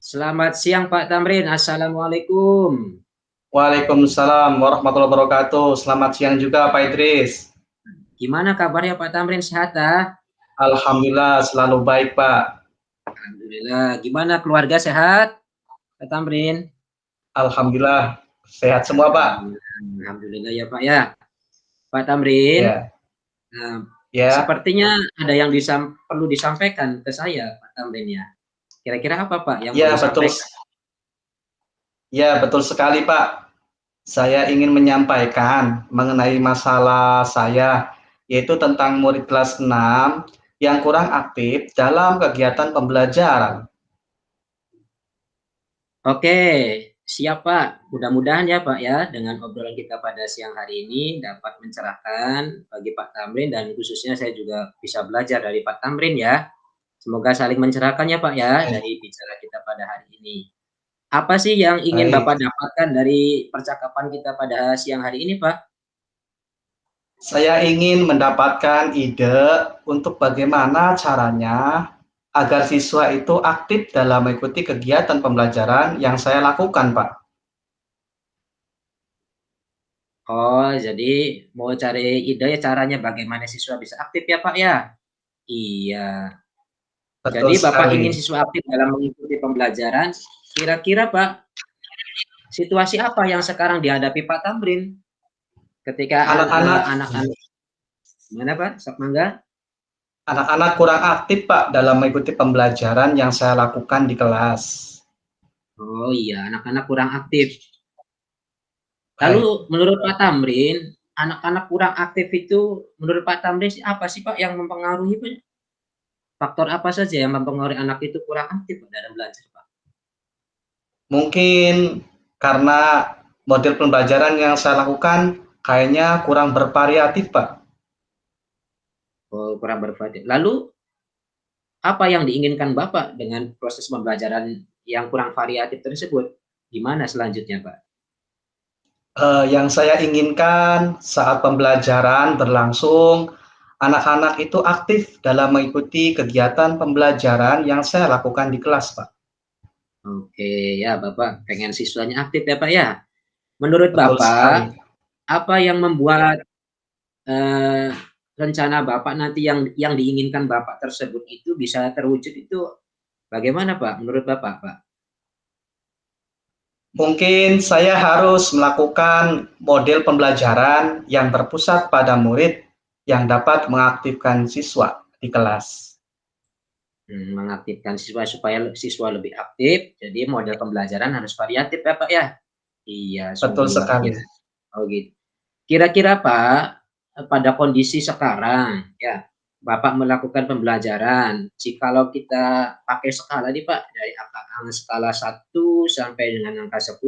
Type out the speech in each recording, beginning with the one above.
Selamat siang Pak Tamrin, Assalamualaikum. Waalaikumsalam warahmatullahi wabarakatuh. Selamat siang juga Pak Idris. Gimana kabarnya Pak Tamrin, sehat ah? Alhamdulillah selalu baik Pak. Alhamdulillah. Gimana keluarga sehat Pak Tamrin? Alhamdulillah sehat semua Pak. Alhamdulillah ya Pak ya. Pak Tamrin, Ya, ya, sepertinya ada yang perlu disampaikan ke saya Pak Tamrin ya. Kira-kira apa Pak yang mau ya betul. disampaikan? Ya betul sekali Pak. Saya ingin menyampaikan mengenai masalah saya, yaitu tentang murid kelas 6 yang kurang aktif dalam kegiatan pembelajaran. Oke, siap Pak. Mudah-mudahan ya Pak ya, dengan obrolan kita pada siang hari ini dapat mencerahkan bagi Pak Tamrin dan khususnya saya juga bisa belajar dari Pak Tamrin ya. Semoga saling mencerahkan ya Pak ya Baik, dari bicara kita pada hari ini. Apa sih yang ingin baik. Bapak dapatkan dari percakapan kita pada siang hari ini Pak? Saya ingin mendapatkan ide untuk bagaimana caranya agar siswa itu aktif dalam mengikuti kegiatan pembelajaran yang saya lakukan, Pak. Oh, jadi mau cari ide ya caranya bagaimana siswa bisa aktif ya Pak ya? Iya. Betul Jadi Bapak sekali. ingin siswa aktif dalam mengikuti pembelajaran. Kira-kira Pak, situasi apa yang sekarang dihadapi Pak Tamrin ketika Anak-anak anak-anak gimana Pak? Sok mangga? anak-anak kurang aktif, Pak, dalam mengikuti pembelajaran yang saya lakukan di kelas. Oh iya, anak-anak kurang aktif. Lalu Baik. menurut Pak Tamrin, anak-anak kurang aktif itu menurut Pak Tamrin apa sih Pak yang mempengaruhi Pak? Faktor apa saja yang mempengaruhi anak itu kurang aktif Pak dalam belajar Pak? Mungkin karena model pembelajaran yang saya lakukan kayaknya kurang bervariatif, Pak. Oh, kurang berpraktik. Lalu apa yang diinginkan Bapak dengan proses pembelajaran yang kurang variatif tersebut? Gimana selanjutnya Pak? Yang saya inginkan saat pembelajaran berlangsung, anak-anak itu aktif dalam mengikuti kegiatan pembelajaran yang saya lakukan di kelas, Pak. Oke, ya Bapak pengen siswanya aktif ya Pak ya. Menurut Betul sekali. Bapak, apa yang membuat eee, rencana Bapak nanti yang diinginkan Bapak tersebut itu bisa terwujud itu bagaimana Pak, menurut Bapak, Pak? Mungkin saya harus melakukan model pembelajaran yang berpusat pada murid yang dapat mengaktifkan siswa di kelas. Mengaktifkan siswa supaya siswa lebih aktif, jadi model pembelajaran harus variatif ya Pak ya? Iya, Betul sungguh luar sekali. biasa. Oh gitu. Kira-kira Pak, pada kondisi sekarang ya, Bapak melakukan pembelajaran, jikalau kita pakai skala nih Pak, dari skala 1 sampai dengan angka 10,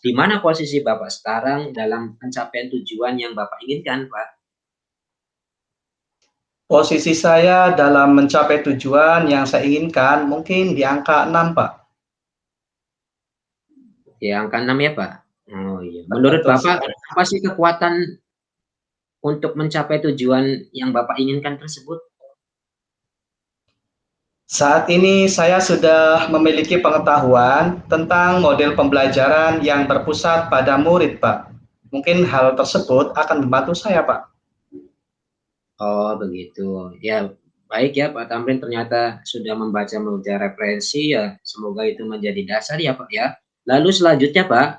di mana posisi Bapak sekarang dalam pencapaian tujuan yang Bapak inginkan Pak? Posisi saya dalam mencapai tujuan yang saya inginkan mungkin di angka 6, Pak. Ya angka 6 ya Pak? Oh iya. Menurut Betul Bapak, sekali. apa sih kekuatan untuk mencapai tujuan yang Bapak inginkan tersebut? Saat ini saya sudah memiliki pengetahuan tentang model pembelajaran yang berpusat pada murid, Pak. Mungkin hal tersebut akan membantu saya, Pak. Oh begitu. Ya baik ya Pak Tamrin ternyata sudah membaca referensi ya, semoga itu menjadi dasar ya Pak ya. Lalu selanjutnya Pak,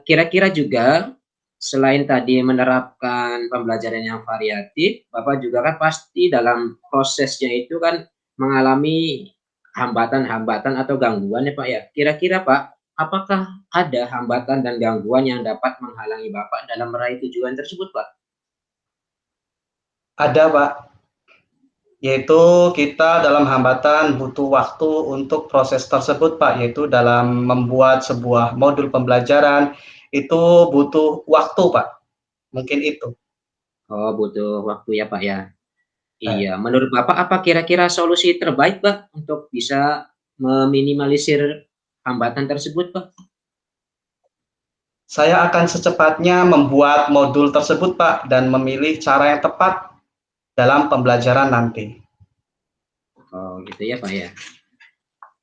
kira-kira juga selain tadi menerapkan pembelajaran yang variatif, Bapak juga kan pasti dalam prosesnya itu kan mengalami hambatan-hambatan atau gangguan ya Pak ya. Kira-kira Pak, apakah ada hambatan dan gangguan yang dapat menghalangi Bapak dalam meraih tujuan tersebut Pak? Ada, Pak, yaitu kita dalam hambatan butuh waktu untuk proses tersebut, Pak, yaitu dalam membuat sebuah modul pembelajaran itu butuh waktu, Pak. Mungkin itu. Oh butuh waktu ya Pak ya? Nah, Iya, menurut Bapak apa kira-kira solusi terbaik, Pak, untuk bisa meminimalisir hambatan tersebut, Pak? Saya akan secepatnya membuat modul tersebut, Pak, dan memilih cara yang tepat dalam pembelajaran nanti. Oh, gitu ya, Pak, ya.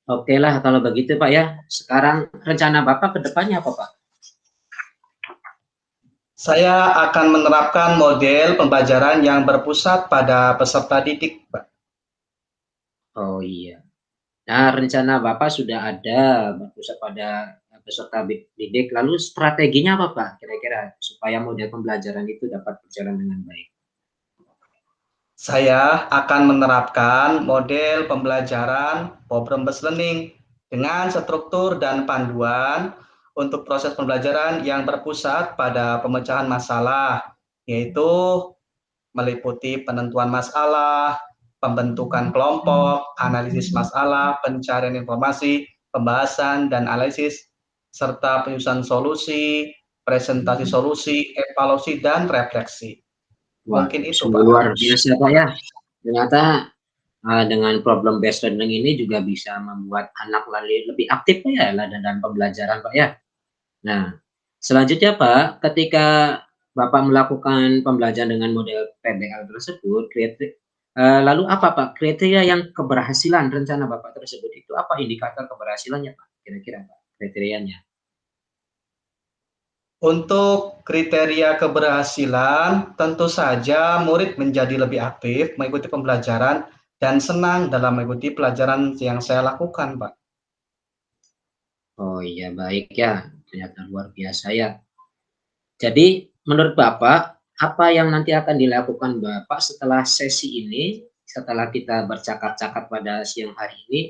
Oke lah kalau begitu, Pak, ya. Sekarang rencana Bapak ke depannya apa, Pak? Saya akan menerapkan model pembelajaran yang berpusat pada peserta didik, Pak. Oh, iya. Nah, rencana Bapak sudah ada berpusat pada peserta didik, lalu strateginya apa, Pak, kira-kira supaya model pembelajaran itu dapat berjalan dengan baik? Saya akan menerapkan model pembelajaran problem-based learning dengan struktur dan panduan untuk proses pembelajaran yang berpusat pada pemecahan masalah, yaitu meliputi penentuan masalah, pembentukan kelompok, analisis masalah, pencarian informasi, pembahasan dan analisis, serta penyusunan solusi, presentasi solusi, evaluasi, dan refleksi. Wah, Mungkin itu, sungguh Pak. luar biasa, Pak, ya. Ternyata dengan problem based learning ini juga bisa membuat anak lebih aktif, Pak, ya, dalam pembelajaran, Pak, ya. Nah, selanjutnya, Pak, ketika Bapak melakukan pembelajaran dengan model PBL tersebut, lalu apa, Pak, kriteria yang keberhasilan rencana Bapak tersebut itu apa indikator keberhasilannya, Pak? Kira-kira, Pak, kriterianya? Untuk kriteria keberhasilan, tentu saja murid menjadi lebih aktif mengikuti pembelajaran dan senang dalam mengikuti pelajaran yang saya lakukan, Pak. Oh iya, baik ya, ternyata luar biasa ya. Jadi menurut Bapak, apa yang nanti akan dilakukan Bapak setelah sesi ini, setelah kita bercakap-cakap pada siang hari ini,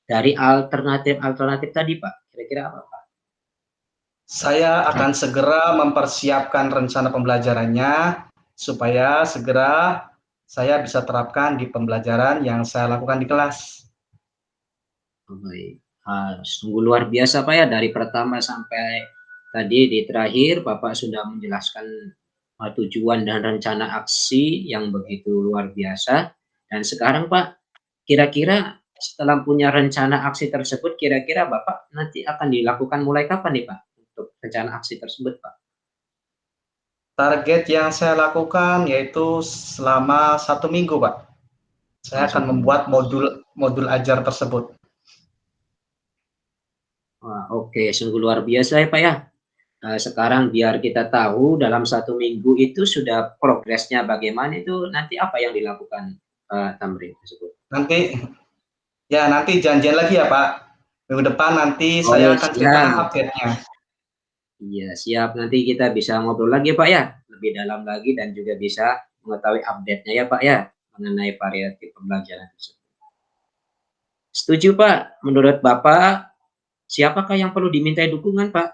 dari alternatif-alternatif tadi, Pak? Kira-kira apa, Pak? Saya akan segera mempersiapkan rencana pembelajarannya supaya segera saya bisa terapkan di pembelajaran yang saya lakukan di kelas. Oh, baik. Sungguh luar biasa, Pak, ya, dari pertama sampai tadi di terakhir Bapak sudah menjelaskan tujuan dan rencana aksi yang begitu luar biasa. Dan sekarang, Pak, kira-kira setelah punya rencana aksi tersebut, kira-kira Bapak nanti akan dilakukan mulai kapan nih, Pak, untuk rencana aksi tersebut, Pak? Target yang saya lakukan yaitu selama 1 minggu, Pak. Saya Oh, akan 1 minggu. membuat modul modul ajar tersebut. Wah, oke, sungguh luar biasa ya, Pak, ya. Sekarang biar kita tahu dalam 1 minggu itu sudah progresnya bagaimana itu nanti apa yang dilakukan, Tamrin tersebut? Nanti nanti janjian lagi ya, Pak. Minggu depan nanti saya Oh, akan ceritakan siap. update-nya. Iya, siap. Nanti kita bisa ngobrol lagi, Pak, ya, lebih dalam lagi dan juga bisa mengetahui update-nya ya, Pak, ya, mengenai variatif pembelajaran tersebut. Setuju, Pak. Menurut Bapak, siapakah yang perlu dimintai dukungan, Pak?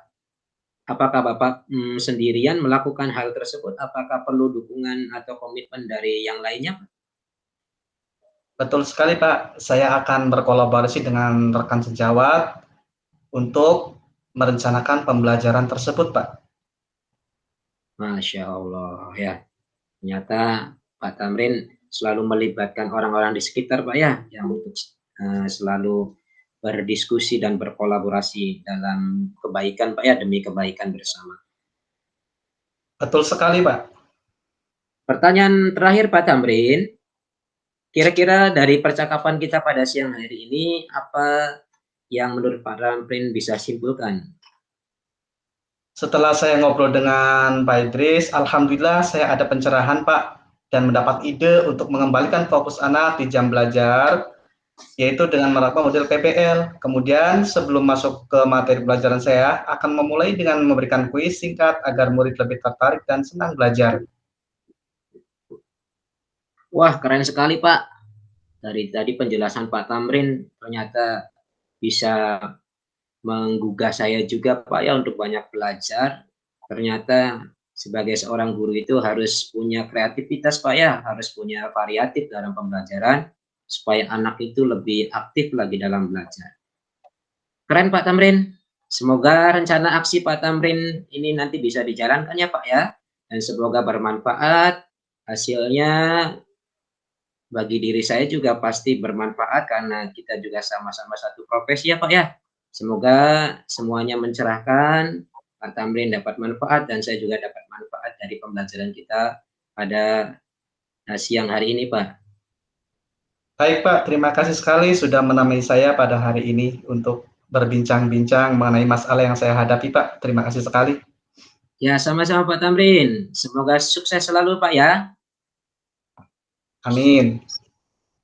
Apakah Bapak, sendirian melakukan hal tersebut? Apakah perlu dukungan atau komitmen dari yang lainnya, Pak? Betul sekali, Pak. Saya akan berkolaborasi dengan rekan sejawat untuk merencanakan pembelajaran tersebut, Pak. Masya Allah, ya. Ternyata Pak Tamrin selalu melibatkan orang-orang di sekitar, Pak, ya, yang untuk selalu berdiskusi dan berkolaborasi dalam kebaikan, Pak, ya, demi kebaikan bersama. Betul sekali, Pak. Pertanyaan terakhir, Pak Tamrin, kira-kira dari percakapan kita pada siang hari ini, apa yang menurut Pak Tamrin bisa simpulkan? Setelah saya ngobrol dengan Pak Idris, alhamdulillah saya ada pencerahan, Pak, dan mendapat ide untuk mengembalikan fokus anak di jam belajar, yaitu dengan menerapkan model PPL. Kemudian sebelum masuk ke materi pelajaran saya, akan memulai dengan memberikan kuis singkat agar murid lebih tertarik dan senang belajar. Wah, keren sekali, Pak. Dari tadi penjelasan Pak Tamrin ternyata bisa menggugah saya juga, Pak, ya, untuk banyak belajar. Ternyata sebagai seorang guru itu harus punya kreativitas, Pak, ya, harus punya variatif dalam pembelajaran supaya anak itu lebih aktif lagi dalam belajar. Keren, Pak Tamrin. Semoga rencana aksi Pak Tamrin ini nanti bisa dijalankan ya, Pak, ya. Dan semoga bermanfaat. Hasilnya bagi diri saya juga pasti bermanfaat karena kita juga sama-sama satu profesi ya, Pak, ya. Semoga semuanya mencerahkan, Pak Tamrin dapat manfaat dan saya juga dapat manfaat dari pembelajaran kita pada siang hari ini, Pak. Baik Pak, terima kasih sekali sudah menemani saya pada hari ini untuk berbincang-bincang mengenai masalah yang saya hadapi Pak. Terima kasih sekali. Ya, sama-sama Pak Tamrin. Semoga sukses selalu, Pak ya. Amin.